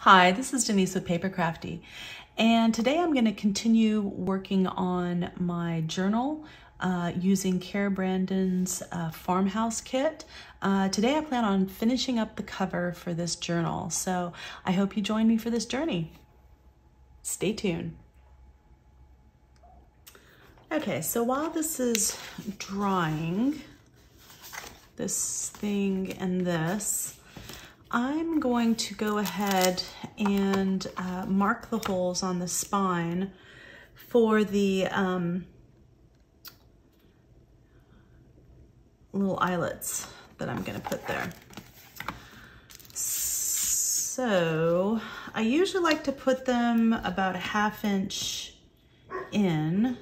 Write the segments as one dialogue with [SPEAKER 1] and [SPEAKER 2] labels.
[SPEAKER 1] Hi, this is Denise with Paper Crafty, and today I'm going to continue working on my journal using Cara Brandon's Farmhouse kit. Today I plan on finishing up the cover for this journal, so I hope you join me for this journey. Stay tuned. Okay, so while this is drying, this thing and this, I'm going to go ahead and mark the holes on the spine for the little eyelets that I'm going to put there. So I usually like to put them about a 1/2 inch in.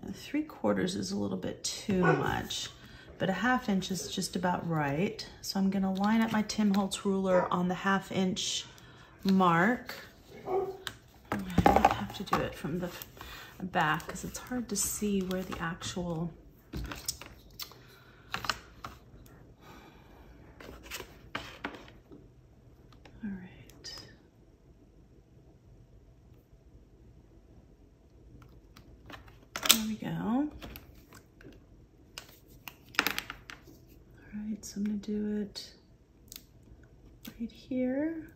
[SPEAKER 1] 3/4 is a little bit too much, but a 1/2 inch is just about right. So I'm gonna line up my Tim Holtz ruler on the 1/2 inch mark. I might have to do it from the back because it's hard to see where the actual There we go. Alright, so I'm going to do it right here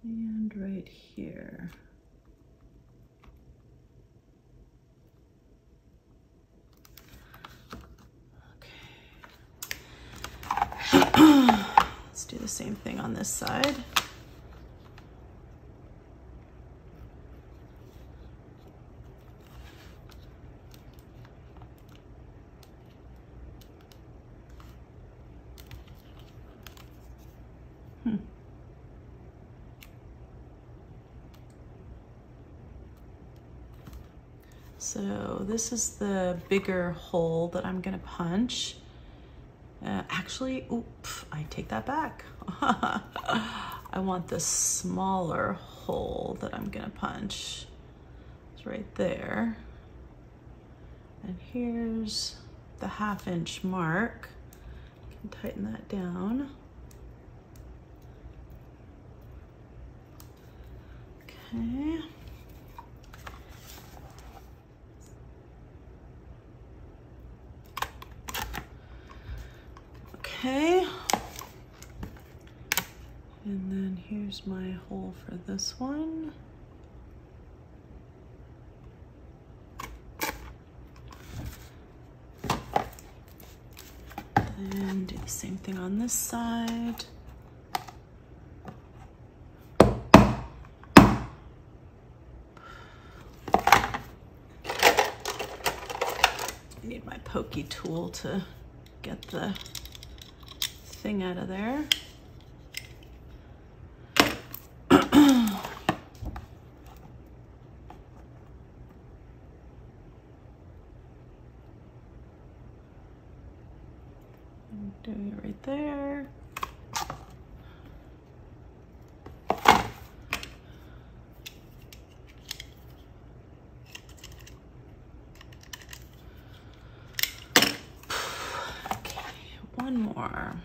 [SPEAKER 1] and right here. Okay. Let's do the same thing on this side. So this is the bigger hole that I'm gonna punch. Actually, oops, I take that back. I want the smaller hole that I'm gonna punch. It's right there. And here's the 1/2 inch mark. I can tighten that down. Okay. Okay, and then here's my hole for this one. And do the same thing on this side. I need my pokey tool to get the thing out of there. I'm doing it right there. Okay, one more.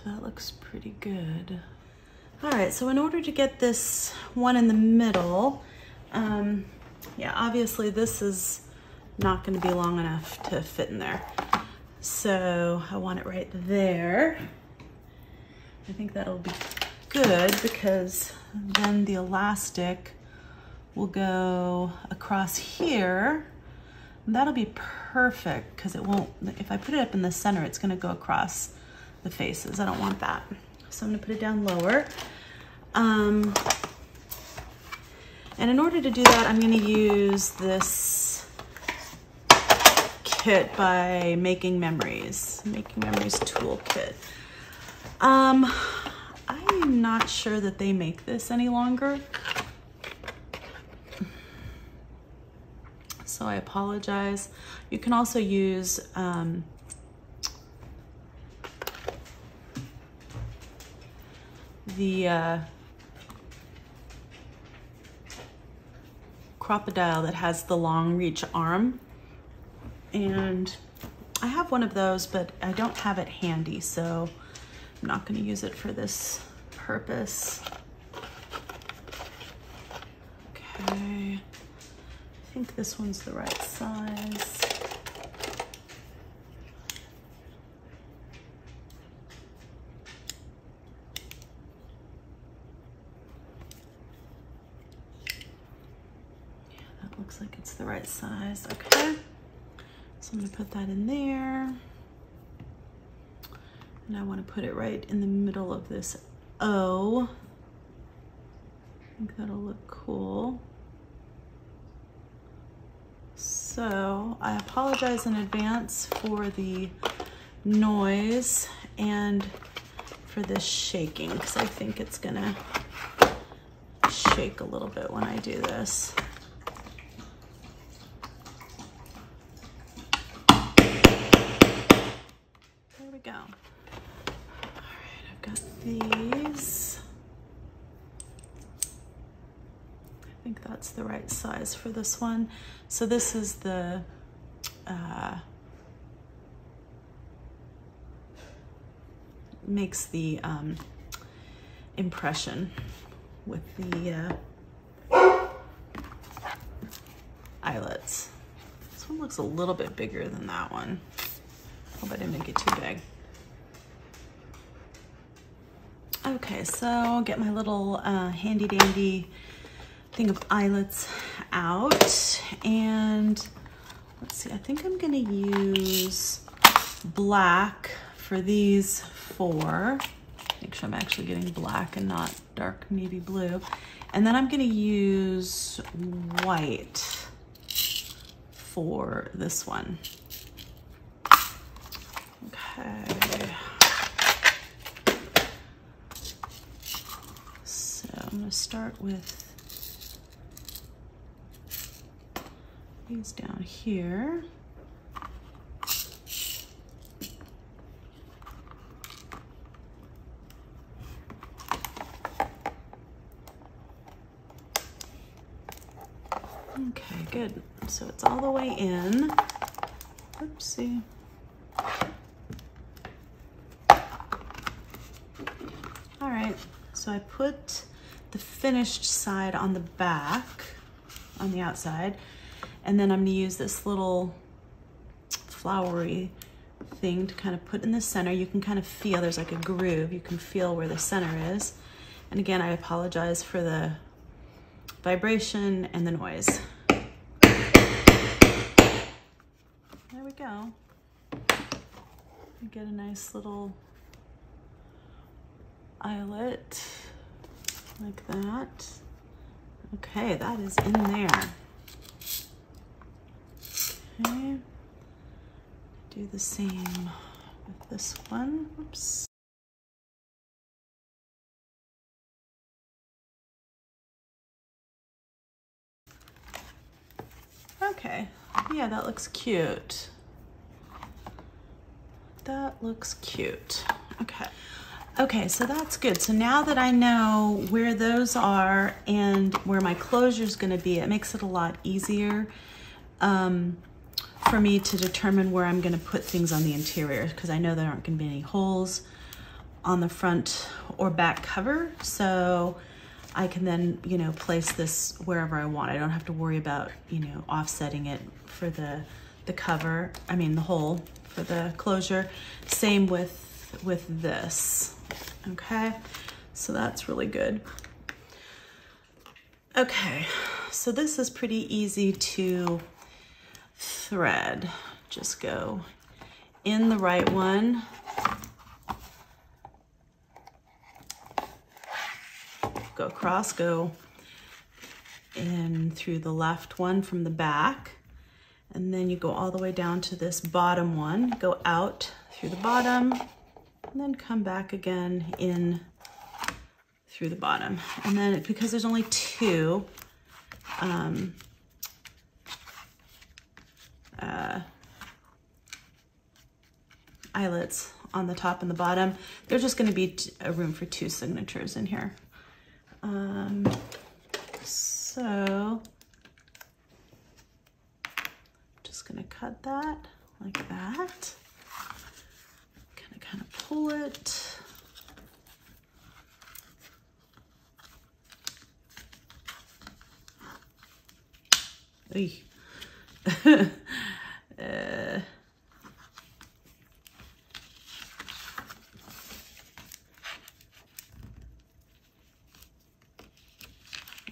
[SPEAKER 1] That looks pretty good. All right, so in order to get this one in the middle, yeah, obviously this is not going to be long enough to fit in there. So I want it right there. I think that'll be good because then the elastic will go across here. And that'll be perfect because it won't, if I put it up in the center, it's going to go across the faces. I don't want that. So I'm gonna put it down lower. And in order to do that, I'm gonna use this kit by Making Memories toolkit. I'm not sure that they make this any longer. So I apologize. You can also use the crocodile that has the long reach arm. And I have one of those, but I don't have it handy, so I'm not gonna use it for this purpose. Okay, I think this one's the right size. Looks like it's the right size. Okay, so I'm gonna put that in there, and I want to put it right in the middle of this O. I think that'll look cool. So I apologize in advance for the noise and for this shaking, because I think it's gonna shake a little bit when I do this. Go. All right, I've got these. I think that's the right size for this one. So this is the makes the impression with the eyelets. This one looks a little bit bigger than that one. Hope I didn't make it too big. Okay, so I'll get my little handy dandy thing of eyelets out, and let's see, I think I'm gonna use black for these four. Make sure I'm actually getting black and not dark navy blue. And then I'm gonna use white for this one. Okay. So I'm gonna start with these down here. Okay, good. So it's all the way in. Oopsie. All right, so I put the finished side on the back, on the outside, and then I'm gonna use this little flowery thing to kind of put in the center. You can kind of feel, there's like a groove, you can feel where the center is. And again, I apologize for the vibration and the noise. There we go. You get a nice little eyelet like that. Okay, that is in there. Okay, do the same with this one. Oops. Okay, yeah, that looks cute. That looks cute. Okay. Okay, so that's good. So now that I know where those are and where my closure is going to be, it makes it a lot easier for me to determine where I'm going to put things on the interior, because I know there aren't going to be any holes on the front or back cover. So I can then, you know, place this wherever I want. I don't have to worry about, you know, offsetting it for the cover, I mean the hole for the closure. Same with this. Okay, so that's really good. Okay, so this is pretty easy to thread. Just go in the right one, go across, go in through the left one from the back, and then you go all the way down to this bottom one, go out through the bottom, and then come back again in through the bottom. And then because there's only two eyelets on the top and the bottom, there's just going to be a room for two signatures in here. So gonna cut that like that. Gonna kind of pull it.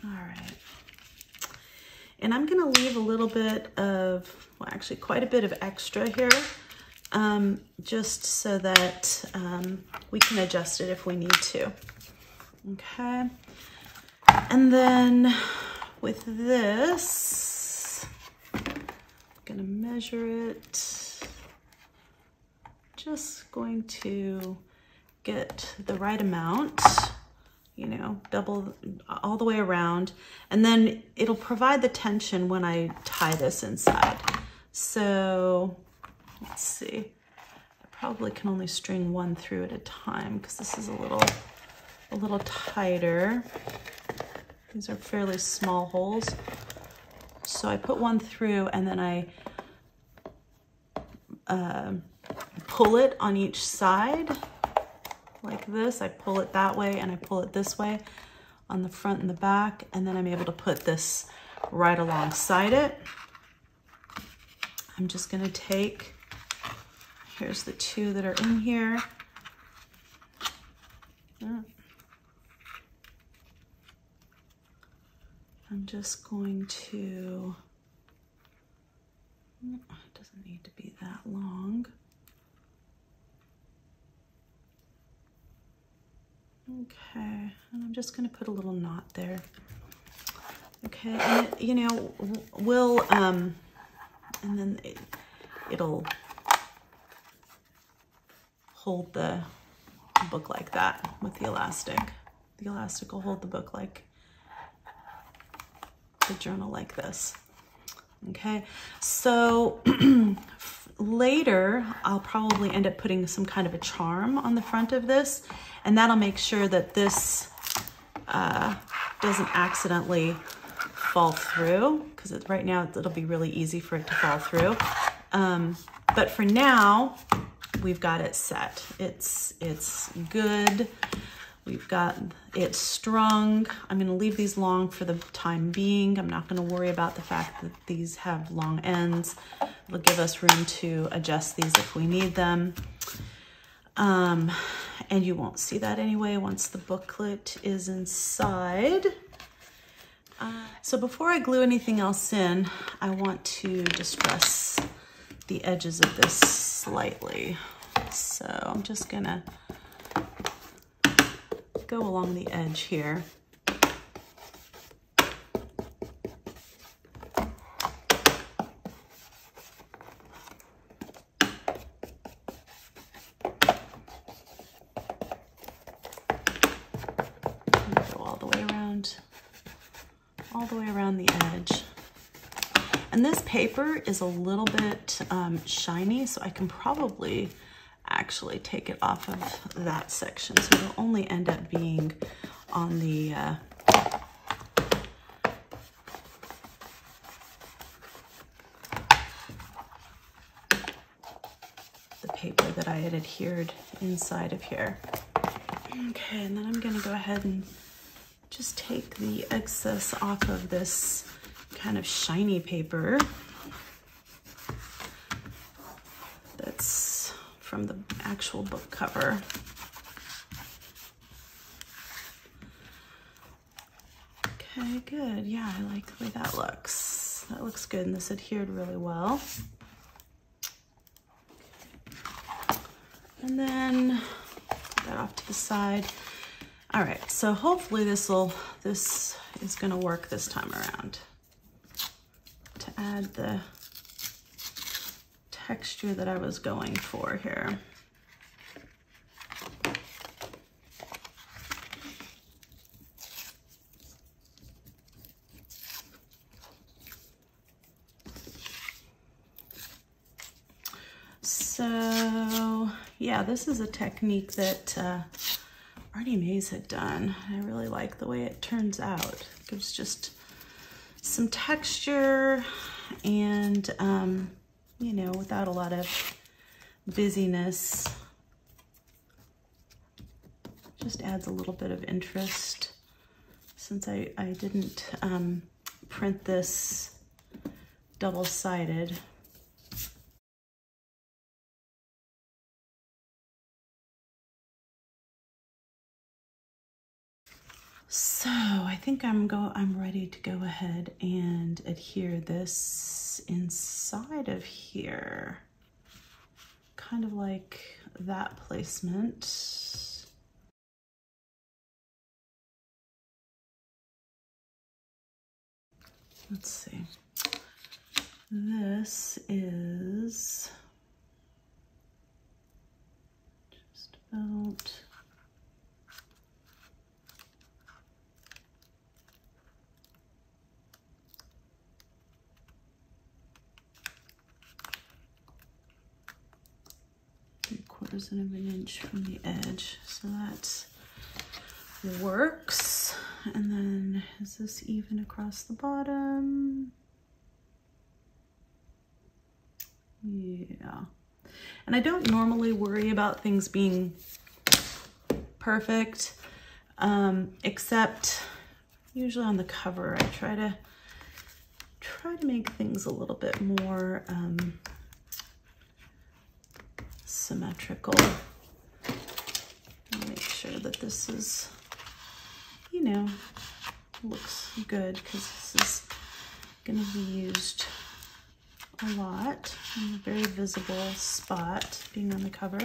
[SPEAKER 1] All right. And I'm gonna leave a little bit of, well, actually quite a bit of extra here, just so that we can adjust it if we need to. Okay. And then with this, I'm gonna measure it. Just going to get the right amount, you know, double all the way around, and then it'll provide the tension when I tie this inside. So let's see, I probably can only string one through at a time because this is a little tighter. These are fairly small holes. So I put one through and then I pull it on each side like this. I pull it that way and I pull it this way on the front and the back, and then I'm able to put this right alongside it. I'm just gonna take, here's the two that are in here. I'm just going to, it doesn't need to be that long. Okay, and I'm just gonna put a little knot there. Okay, and it, you know, we'll, and then it'll hold the book like that with the elastic. The elastic will hold the book like, the journal like this. Okay, so later I'll probably end up putting some kind of a charm on the front of this, and that'll make sure that this doesn't accidentally fall through, because right now it'll be really easy for it to fall through. But for now, we've got it set. It's good. We've got it strung. I'm gonna leave these long for the time being. I'm not gonna worry about the fact that these have long ends. It'll give us room to adjust these if we need them. And you won't see that anyway once the booklet is inside. So before I glue anything else in, I want to distress the edges of this slightly. So I'm just gonna go along the edge here. Go all the way around the edge. And this paper is a little bit shiny, so I can probably actually take it off of that section, so it'll only end up being on the paper that I had adhered inside of here. Okay, and then I'm gonna go ahead and just take the excess off of this kind of shiny paper that's from the actual book cover. Okay, good. Yeah, I like the way that looks. That looks good, and this adhered really well. And then put that off to the side. All right, so hopefully this is gonna work this time around to add the texture that I was going for here. So yeah, this is a technique that Artie Mays had done. I really like the way it turns out. It gives just some texture and you know, without a lot of busyness. Just adds a little bit of interest. Since I didn't print this double-sided. So I think I'm ready to go ahead and adhere this inside of here. Kind of like that placement. Let's see. This is just about .75 of an inch from the edge. So that works. And then is this even across the bottom? Yeah. And I don't normally worry about things being perfect, except usually on the cover, I try to make things a little bit more symmetrical. Make sure that this is, you know, looks good, because this is going to be used a lot in a very visible spot, being on the cover.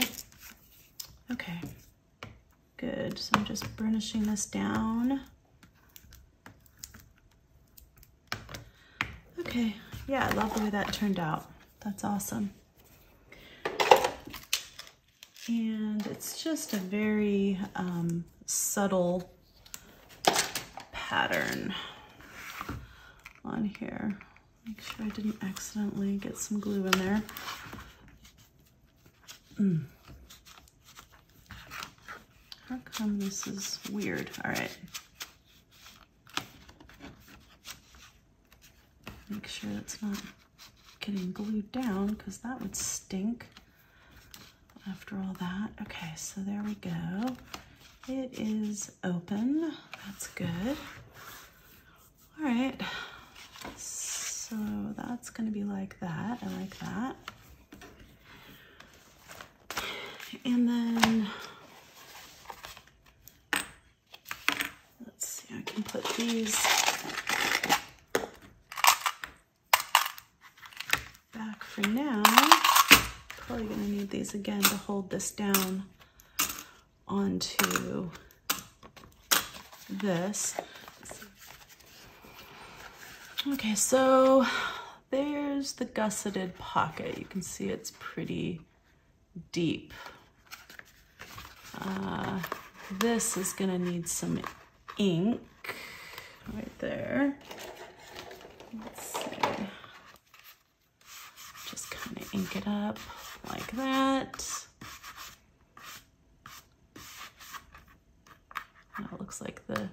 [SPEAKER 1] Okay, good. So I'm just burnishing this down. Okay, yeah, I love the way that turned out. That's awesome. And it's just a very subtle pattern on here. Make sure I didn't accidentally get some glue in there. How come this is weird? All right. Make sure it's not getting glued down, because that would stink after all that. Okay, so there we go. It is open. That's good. All right. So that's going to be like that. I like that. And then let's see, I can put these back for now. Probably going to need these again to hold this down onto this. Okay, so there's the gusseted pocket. You can see it's pretty deep. This is gonna need some ink right there. Let's see. Just kind of ink it up like that. That looks like the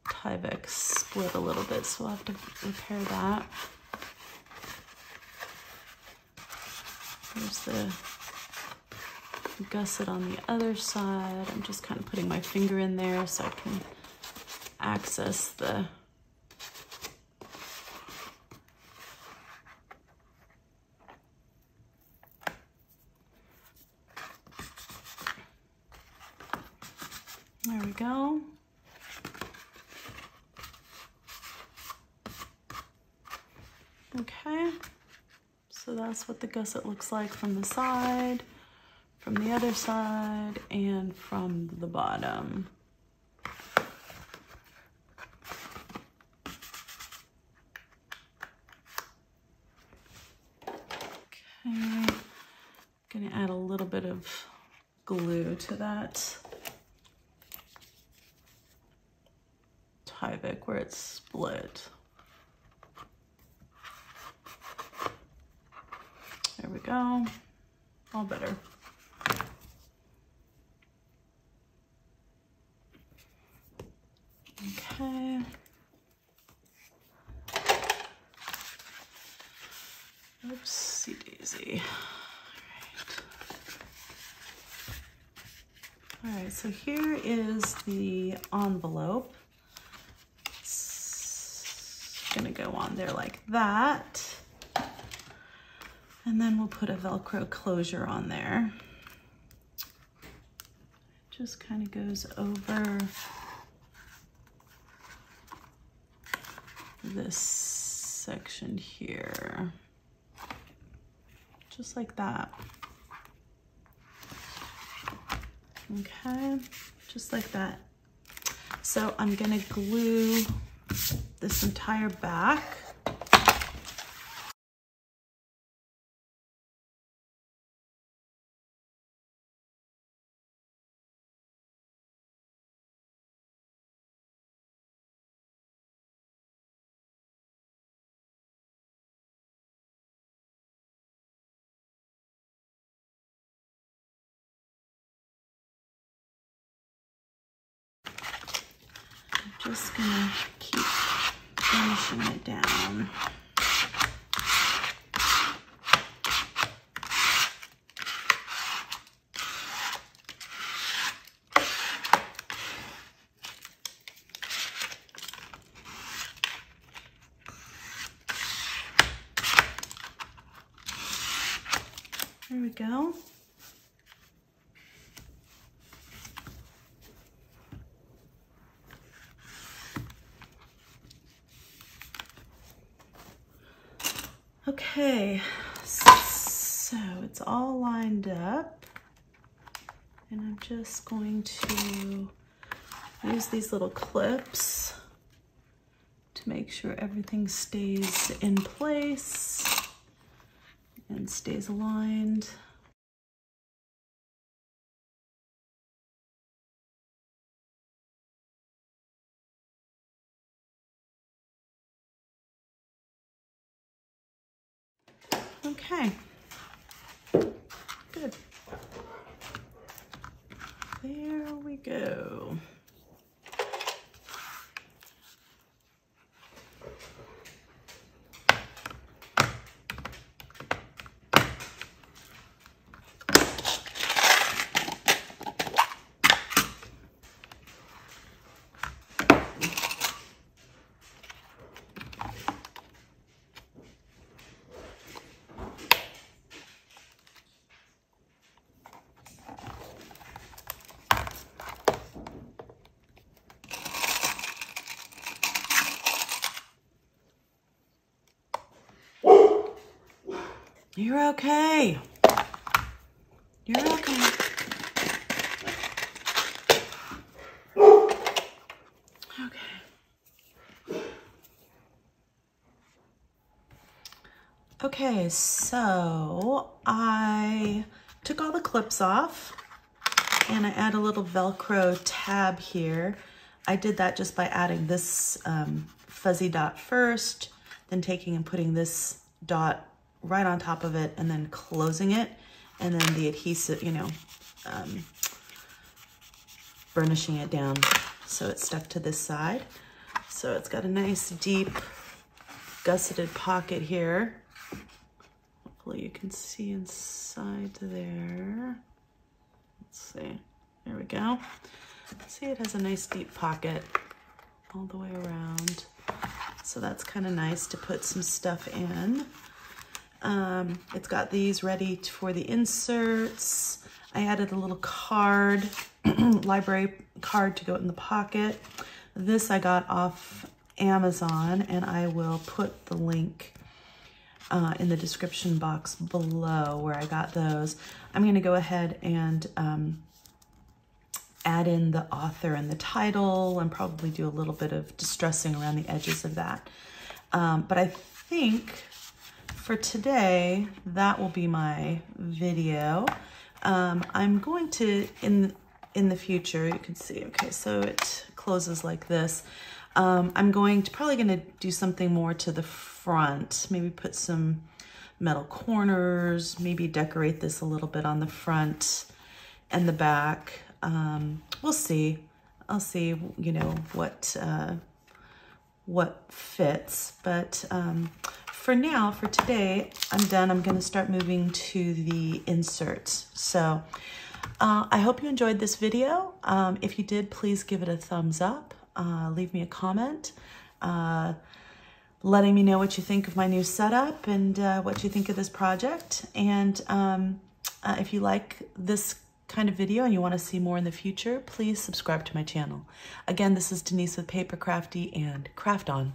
[SPEAKER 1] Tyvek split a little bit, so we'll have to repair that. There's the gusset on the other side. I'm just kind of putting my finger in there so I can access the there we go. Okay, so that's what the gusset looks like from the side, from the other side, and from the bottom. Okay, gonna add a little bit of glue to that Tyvek where it's split. There we go, all better. Okay. crazy. All right, so here is the envelope. It's gonna go on there like that. And then we'll put a Velcro closure on there. Just kind of goes over this section here. Just like that. Okay, just like that. So I'm gonna glue this entire back. Just gonna keep finishing it down. There we go. Okay, so it's all lined up, and I'm just going to use these little clips to make sure everything stays in place and stays aligned. Okay, good. There we go. You're okay. You're okay. Okay. Okay, so I took all the clips off and I add a little Velcro tab here. I did that just by adding this fuzzy dot first, then taking and putting this dot right on top of it and then closing it, and then the adhesive, you know, burnishing it down so it's stuck to this side. So it's got a nice deep gusseted pocket here. Hopefully you can see inside there. Let's see, there we go. See, it has a nice deep pocket all the way around. So that's kind of nice to put some stuff in. It's got these ready for the inserts. I added a little card, library card to go in the pocket. This I got off Amazon, and I will put the link in the description box below where I got those. I'm going to go ahead and add in the author and the title and probably do a little bit of distressing around the edges of that. But I think for today, that will be my video. I'm going to, in the future, you can see, okay, so it closes like this. I'm probably gonna do something more to the front, maybe put some metal corners, maybe decorate this a little bit on the front and the back. We'll see. I'll see, you know, what fits, but for now, for today, I'm done. I'm gonna start moving to the inserts. So I hope you enjoyed this video. If you did, please give it a thumbs up. Leave me a comment, letting me know what you think of my new setup and what you think of this project. And if you like this kind of video and you want to see more in the future, please subscribe to my channel. Again, this is Denise with Paper Crafty, and craft on.